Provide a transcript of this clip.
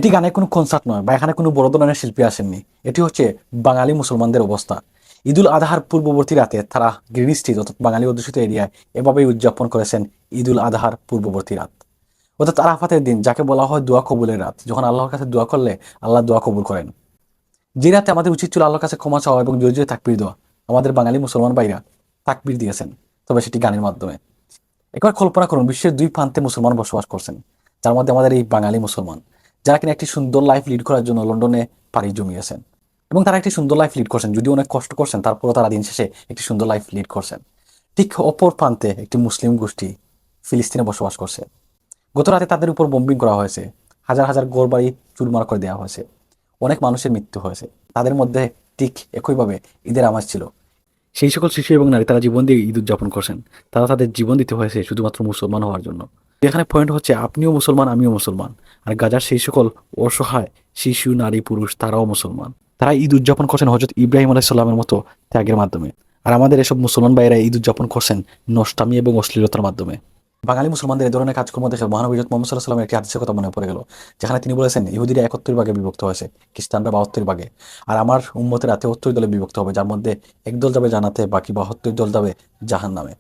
এটি গানের কোনো কনসার্ট নয় বা এখানে কোনো বড় ধরনের শিল্পী আসেননি। এটি হচ্ছে বাঙালি মুসলমানদের অবস্থা। ঈদুল আজহার পূর্ববর্তী রাতে তারা গ্রিন স্ট্রিট অর্থাৎ বাঙালি অধ্যুষিত এরিয়ায় এভাবেই উদযাপন করেছেন ঈদুল আজহার পূর্ববর্তী রাত, অর্থাৎ আরাফাতের দিন, যাকে বলা হয় দোয়া কবুলের রাত। যখন আল্লাহর কাছে দোয়া করলে আল্লাহ দোয়া কবুল করেন। যে রাতে আমাদের উচিত ছিল আল্লাহর কাছে ক্ষমা চাওয়া এবং জোরে জোরে তাকবীর দেওয়া, আমাদের বাঙালি মুসলমান ভাইরা তাকবীর দিয়েছেন, তবে সেটি গানের মাধ্যমে। একবার কল্পনা করুন, বিশ্বের দুই প্রান্তে মুসলমান বসবাস করছেন, যার মধ্যে আমাদের এই বাঙালি মুসলমান, যারা কিনা একটি সুন্দর লাইফ লিড করার জন্য লন্ডনে পাড়ি জমিয়েছেন। এবং তারা একটি সুন্দর লাইফ লিড করছেন, যদিও অনেক কষ্ট করছেন, তারপরও তারা দিন শেষে একটি সুন্দর লাইফ লিড করছেন। ঠিক অপর প্রান্তে একটি মুসলিম গোষ্ঠী ফিলিস্তিনে বসবাস করছে। গত রাতে তাদের উপর বোম্বিং করা হয়েছে, হাজার হাজার ঘরবাড়ি চুরমার করে দেওয়া হয়েছে, অনেক মানুষের মৃত্যু হয়েছে। তাদের মধ্যে ঠিক একইভাবে ঈদের আমেজ ছিল। সেই সকল শিশু এবং নারী তারা জীবন দিয়ে ঈদ উদযাপন করছেন। তারা তাদের জীবন দিতে হয়েছে শুধুমাত্র মুসলমান হওয়ার জন্য। এখানে পয়েন্ট হচ্ছে আপনিও মুসলমান, আমিও মুসলমান। আর গাজার সেই সকল অসহায় শিশু, নারী, পুরুষ তারাও মুসলমান। তারা ঈদ উদযাপন করছেন হযরত ইব্রাহিম আলাইহিস সালামের মতো ত্যাগের মাধ্যমে। আর আমাদের এসব মুসলমান ভাইয়েরা ঈদ উদযাপন করছেন নষ্টামি এবং অশ্লীলতার মাধ্যমে। বাঙালি মুসলমানদের এই ধরনের কাজকর্ম দেখে মহানবী হযরত মুহাম্মদ সাল্লাল্লাহু আলাইহি ওয়াসাল্লামের একটি হাদিসের কথা মনে পড়ে গেল, যেখানে তিনি বলেছেন ইহুদিরা ৭১ ভাগে বিভক্ত হয়েছে, খ্রিস্টানরা ৭২ ভাগে, আর আমার উম্মতের ৭৩ দলে বিভক্ত হবে, যার মধ্যে এক দল যাবে জান্নাতে, বাকি ৭২ দল যাবে জাহান্নামে।